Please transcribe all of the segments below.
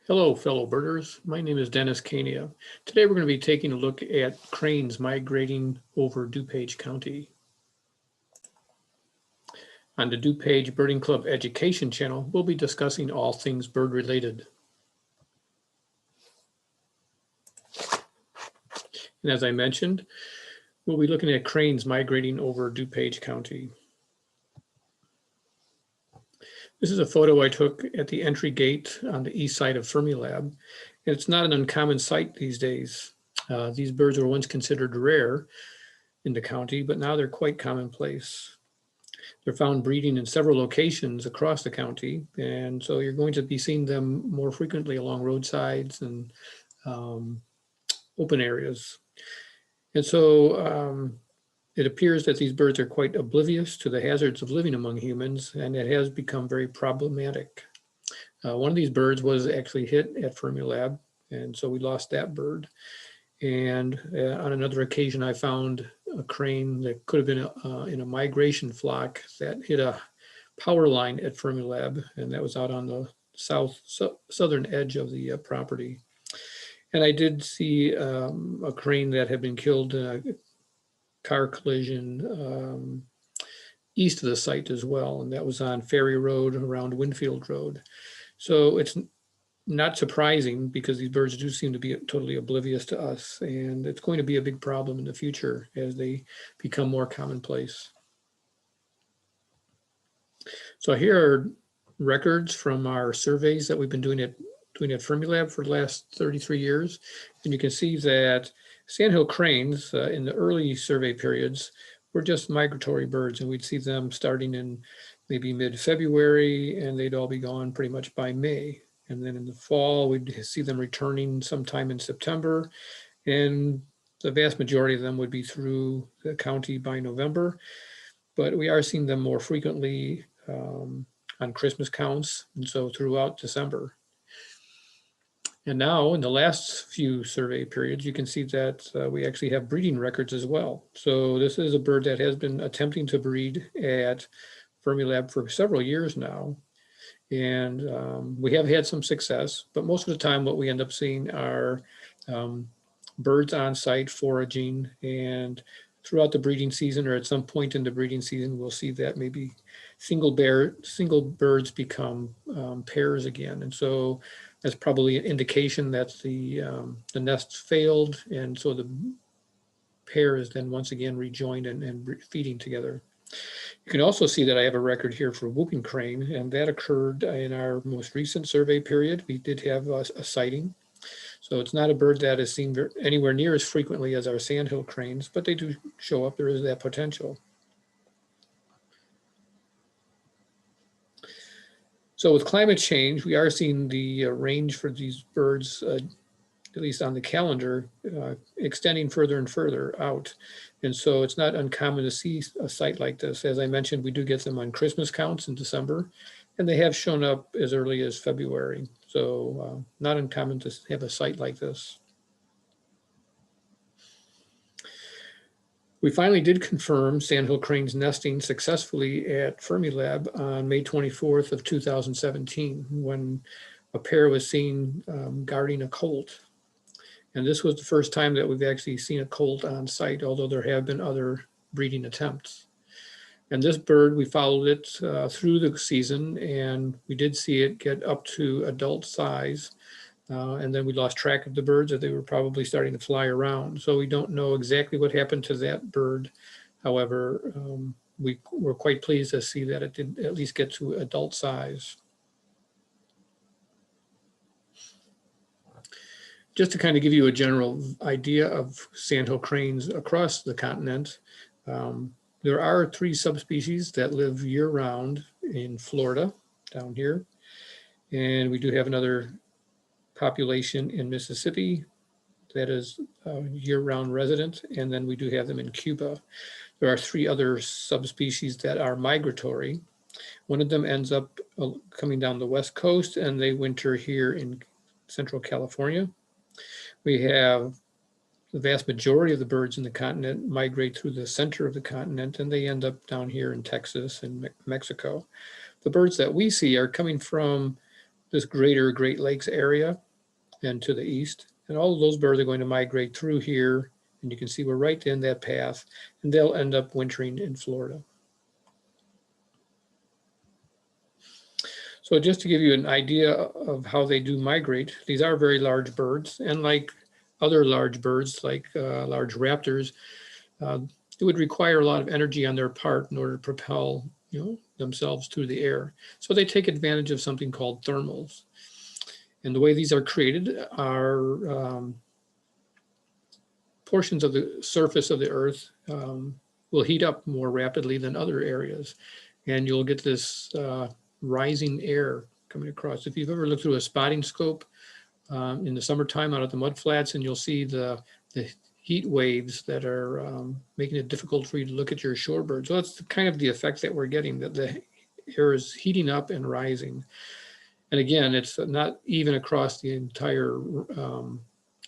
Hello, fellow birders. My name is Denis Kania. Today we're going to be taking a look at cranes migrating over DuPage County. On the DuPage Birding Club Education channel, we'll be discussing all things bird related. And as I mentioned, we'll be looking at cranes migrating over DuPage County. This is a photo I took at the entry gate on the east side of Fermilab. It's not an uncommon sight these days. These birds were once considered rare in the county, but now they're quite commonplace. They're found breeding in several locations across the county, and so you're going to be seeing them more frequently along roadsides and open areas. And so it appears that these birds are quite oblivious to the hazards of living among humans, and it has become very problematic. One of these birds was actually hit at Fermilab, and so we lost that bird. And on another occasion, I found a crane that could have been in a migration flock that hit a power line at Fermilab, and that was out on the southern edge of the property. And I did see a crane that had been killed in a car collision east of the site as well, and that was on Ferry Road around Winfield Road. So it's not surprising because these birds do seem to be totally oblivious to us, and it's going to be a big problem in the future as they become more commonplace. So here are records from our surveys that we've been doing at Fermilab for the last 33 years. And you can see that Sandhill Cranes in the early survey periods were just migratory birds, and we'd see them starting in maybe mid-February, and they'd all be gone pretty much by May. And then in the fall, we'd see them returning sometime in September, and the vast majority of them would be through the county by November. But we are seeing them more frequently on Christmas counts, and so throughout December. And now in the last few survey periods, you can see that we actually have breeding records as well. So this is a bird that has been attempting to breed at Fermilab for several years now. And we have had some success, but most of the time what we end up seeing are birds on site foraging, and throughout the breeding season or at some point in the breeding season, we'll see that maybe single birds become pairs again. And so that's probably an indication that the nest failed, and so the pair is then once again rejoined and feeding together. You can also see that I have a record here for whooping crane, and that occurred in our most recent survey period. We did have a sighting. So it's not a bird that is seen anywhere near as frequently as our sandhill cranes, but they do show up. There is that potential. So with climate change, we are seeing the range for these birds, at least on the calendar, extending further and further out. And so it's not uncommon to see a site like this. As I mentioned, we do get them on Christmas counts in December, and they have shown up as early as February. So not uncommon to have a site like this. We finally did confirm Sandhill Cranes nesting successfully at Fermilab on May 24th of 2017, when a pair was seen guarding a colt. And this was the first time that we've actually seen a colt on site, although there have been other breeding attempts. And this bird, we followed it through the season, and we did see it get up to adult size. And then we lost track of the birds, as they were probably starting to fly around. So we don't know exactly what happened to that bird. However, we were quite pleased to see that it did at least get to adult size. Just to kind of give you a general idea of sandhill cranes across the continent, there are 3 subspecies that live year-round in Florida, down here. And we do have another population in Mississippi that is year-round resident, and then we do have them in Cuba. There are 3 other subspecies that are migratory. One of them ends up coming down the west coast, and they winter here in Central California. We have the vast majority of the birds in the continent migrate through the center of the continent, and they end up down here in Texas and Mexico. The birds that we see are coming from this greater Great Lakes area and to the east. And all of those birds are going to migrate through here. And you can see we're right in that path, and they'll end up wintering in Florida. So just to give you an idea of how they do migrate, these are very large birds, and like other large birds, like large raptors, it would require a lot of energy on their part in order to propel, themselves through the air. So they take advantage of something called thermals. And the way these are created are portions of the surface of the Earth will heat up more rapidly than other areas. And you'll get this rising air coming across. If you've ever looked through a spotting scope in the summertime out at the mudflats, and you'll see the heat waves that are making it difficult for you to look at your shorebirds. So that's kind of the effect that we're getting, that the air is heating up and rising. And again, it's not even across the entire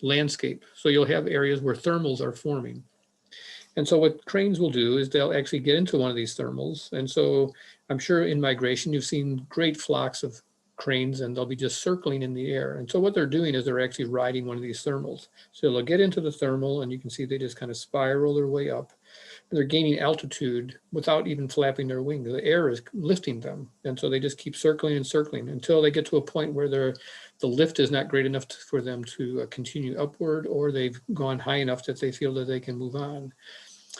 landscape. So you'll have areas where thermals are forming. And so what cranes will do is they'll actually get into one of these thermals. And so I'm sure in migration, you've seen great flocks of cranes, and they'll be just circling in the air. And so what they're doing is they're actually riding one of these thermals. So they'll get into the thermal, and you can see they just kind of spiral their way up. And they're gaining altitude without even flapping their wings. The air is lifting them. And so they just keep circling and circling until they get to a point where the lift is not great enough for them to continue upward, or they've gone high enough that they feel that they can move on.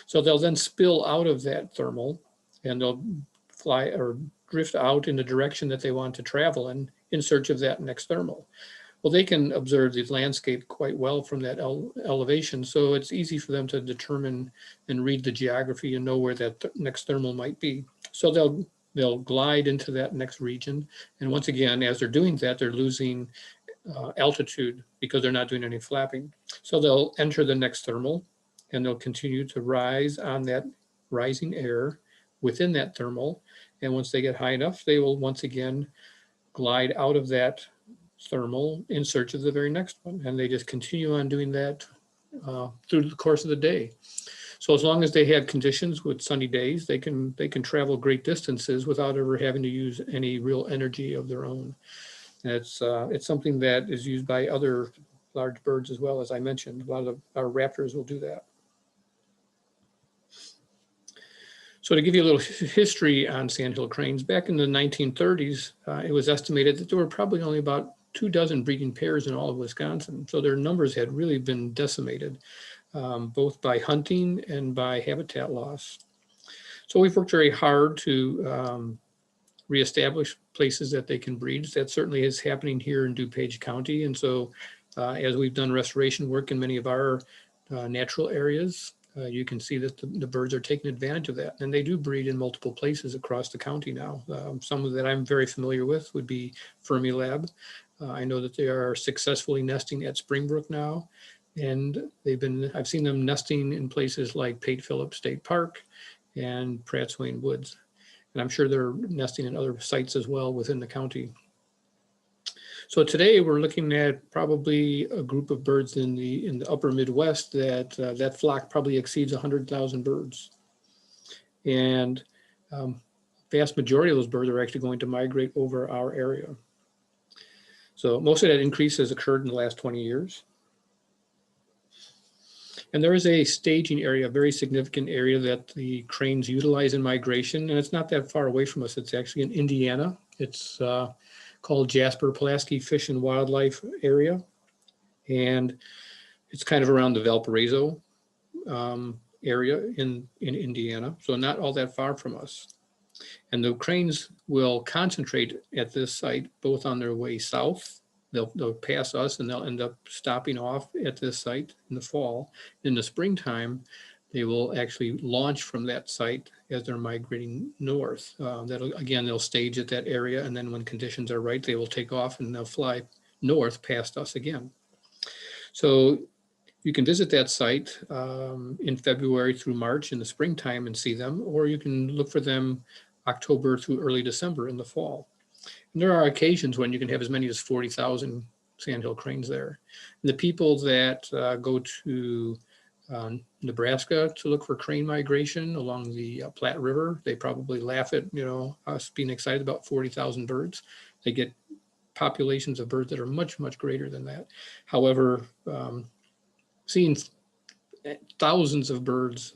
So they'll then spill out of that thermal, and they'll fly or drift out in the direction that they want to travel in search of that next thermal. Well, they can observe the landscape quite well from that elevation, so it's easy for them to determine and read the geography and know where that next thermal might be. So they'll glide into that next region, and once again, as they're doing that, they're losing altitude because they're not doing any flapping. So they'll enter the next thermal, and they'll continue to rise on that rising air within that thermal. And once they get high enough, they will once again glide out of that thermal in search of the very next one. And they just continue on doing that through the course of the day. So as long as they have conditions with sunny days, they can travel great distances without ever having to use any real energy of their own. And it's something that is used by other large birds as well. As I mentioned, a lot of our raptors will do that. So to give you a little history on sandhill cranes, back in the 1930s, it was estimated that there were probably only about 24 breeding pairs in all of Wisconsin. So their numbers had really been decimated, both by hunting and by habitat loss. So we've worked very hard to reestablish places that they can breed. That certainly is happening here in DuPage County. And so as we've done restoration work in many of our natural areas, you can see that the birds are taking advantage of that. And they do breed in multiple places across the county now. Some that I'm very familiar with would be Fermilab. I know that they are successfully nesting at Springbrook now. And I've seen them nesting in places like Pate Phillips State Park and Pratt's Wayne Woods. And I'm sure they're nesting in other sites as well within the county. So today we're looking at probably a group of birds in the upper Midwest that flock probably exceeds 100,000 birds. And vast majority of those birds are actually going to migrate over our area. So most of that increase has occurred in the last 20 years. And there is a staging area, a very significant area that the cranes utilize in migration. And it's not that far away from us. It's actually in Indiana. It's called Jasper Pulaski Fish and Wildlife Area. And it's kind of around the Valparaiso area in Indiana. So not all that far from us. And the cranes will concentrate at this site, both on their way south. They'll pass us and they'll end up stopping off at this site in the fall. In the springtime, they will actually launch from that site as they're migrating north. They'll stage at that area, and then when conditions are right, they will take off and they'll fly north past us again. So you can visit that site in February through March in the springtime and see them, or you can look for them October through early December in the fall. And there are occasions when you can have as many as 40,000 sandhill cranes there. And the people that go to Nebraska to look for crane migration along the Platte River, they probably laugh at us being excited about 40,000 birds. They get populations of birds that are much, much greater than that. However, seeing thousands of birds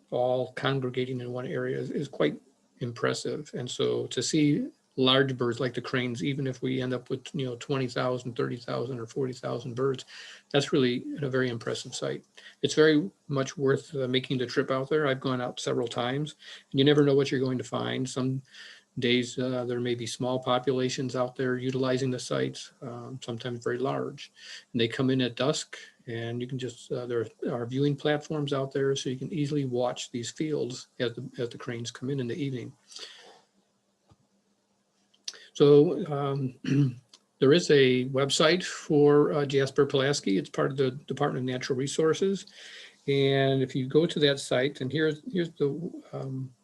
all congregating in one area is quite impressive. And so to see large birds like the cranes, even if we end up with 20,000, 30,000, or 40,000 birds, that's really a very impressive sight. It's very much worth making the trip out there. I've gone out several times, and you never know what you're going to find. Some days there may be small populations out there utilizing the sites, sometimes very large. And they come in at dusk, and you can just, there are viewing platforms out there, so you can easily watch these fields as the cranes come in the evening. So there is a website for Jasper Pulaski. It's part of the Department of Natural Resources. And if you go to that site, and here's the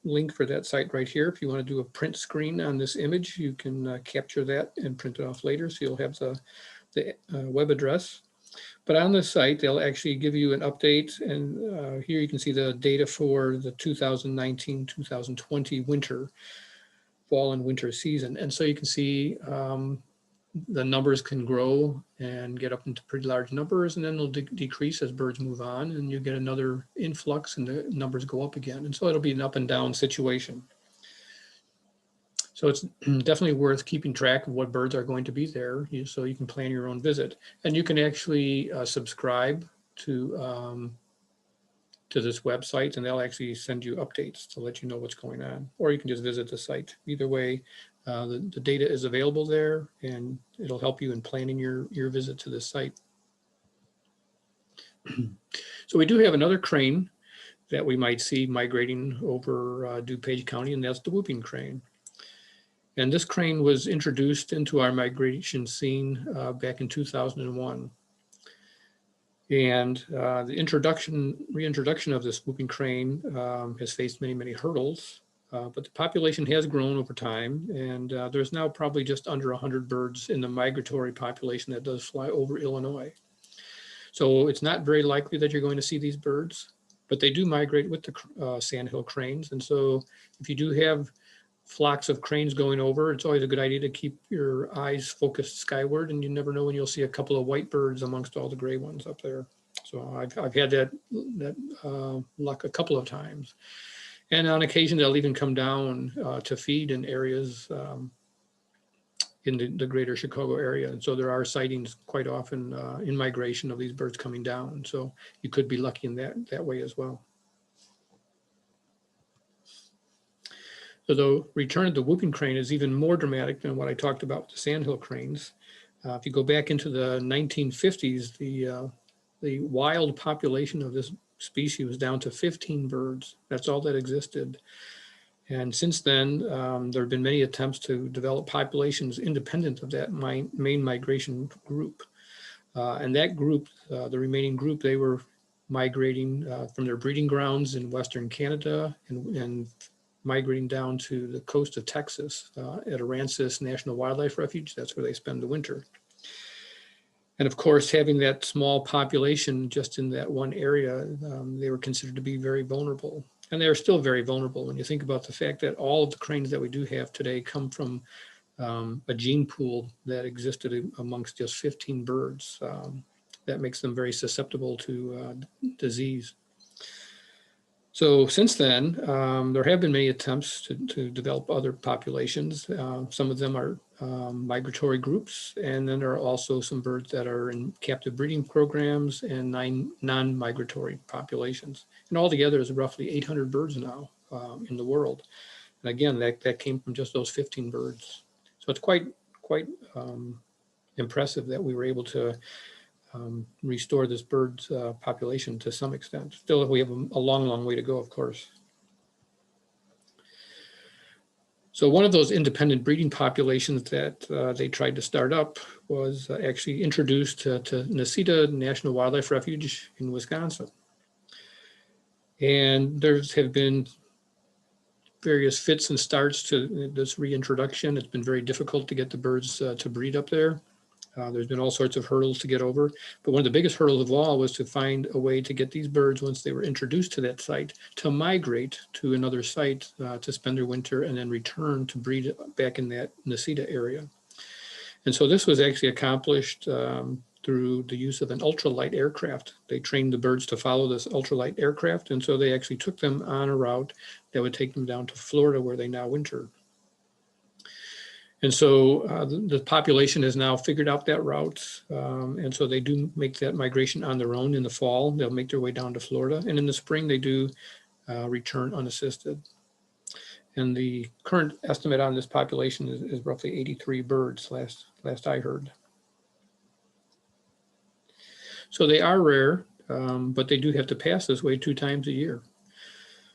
link for that site right here. If you want to do a print screen on this image, you can capture that and print it off later. So you'll have the web address. But on the site, they'll actually give you an update. And here you can see the data for the 2019-2020 fall and winter season. And so you can see the numbers can grow and get up into pretty large numbers, and then they'll decrease as birds move on, and you get another influx and the numbers go up again. And so it'll be an up and down situation. So it's definitely worth keeping track of what birds are going to be there, so you can plan your own visit. And you can actually subscribe to this website, and they'll actually send you updates to let you know what's going on. Or you can just visit the site. Either way, the data is available there, and it'll help you in planning your visit to this site. So we do have another crane that we might see migrating over DuPage County, and that's the whooping crane. And this crane was introduced into our migration scene back in 2001. And the reintroduction of this whooping crane has faced many, many hurdles, but the population has grown over time, and there's now probably just under 100 birds in the migratory population that does fly over Illinois. So it's not very likely that you're going to see these birds, but they do migrate with the Sandhill Cranes. And so if you do have flocks of cranes going over, it's always a good idea to keep your eyes focused skyward, and you never know when you'll see a couple of white birds amongst all the gray ones up there. So I've had that luck a couple of times. And on occasion, they'll even come down to feed in areas in the greater Chicago area. And so there are sightings quite often in migration of these birds coming down. So you could be lucky in that way as well. So the return of the whooping crane is even more dramatic than what I talked about with the Sandhill cranes. If you go back into the 1950s, the wild population of this species was down to 15 birds. That's all that existed. And since then, there have been many attempts to develop populations independent of that main migration group. And that group, the remaining group, they were migrating from their breeding grounds in Western Canada and migrating down to the coast of Texas at Aransas National Wildlife Refuge. That's where they spend the winter. And of course, having that small population just in that one area, they were considered to be very vulnerable. And they're still very vulnerable when you think about the fact that all of the cranes that we do have today come from a gene pool that existed amongst just 15 birds. That makes them very susceptible to disease. So since then, there have been many attempts to develop other populations. Some of them are migratory groups, and then there are also some birds that are in captive breeding programs and non-migratory populations. And altogether, there's roughly 800 birds now in the world. And again, that came from just those 15 birds. So it's quite impressive that we were able to restore this bird's population to some extent. Still, we have a long, long way to go, of course. So one of those independent breeding populations that they tried to start up was actually introduced to Necedah National Wildlife Refuge in Wisconsin. And there have been various fits and starts to this reintroduction. It's been very difficult to get the birds to breed up there. There's been all sorts of hurdles to get over, but one of the biggest hurdles of all was to find a way to get these birds, once they were introduced to that site, to migrate to another site to spend their winter and then return to breed back in that Necedah area. And so this was actually accomplished through the use of an ultralight aircraft. They trained the birds to follow this ultralight aircraft, and so they actually took them on a route that would take them down to Florida, where they now winter. And so the population has now figured out that route, and so they do make that migration on their own in the fall. They'll make their way down to Florida, and in the spring they do return unassisted. And the current estimate on this population is roughly 83 birds, last I heard. So they are rare, but they do have to pass this way 2 times a year.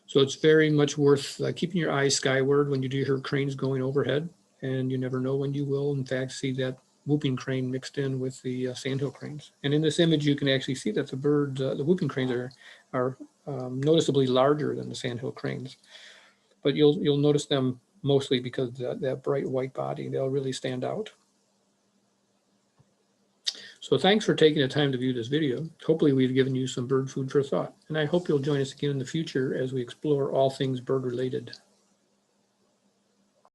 So it's very much worth keeping your eyes skyward when you do hear cranes going overhead, and you never know when you will, in fact, see that whooping crane mixed in with the sandhill cranes. And in this image, you can actually see that the birds, the whooping cranes are noticeably larger than the sandhill cranes. But you'll notice them mostly because that bright white body, they'll really stand out. So thanks for taking the time to view this video. Hopefully we've given you some bird food for thought, and I hope you'll join us again in the future as we explore all things bird related.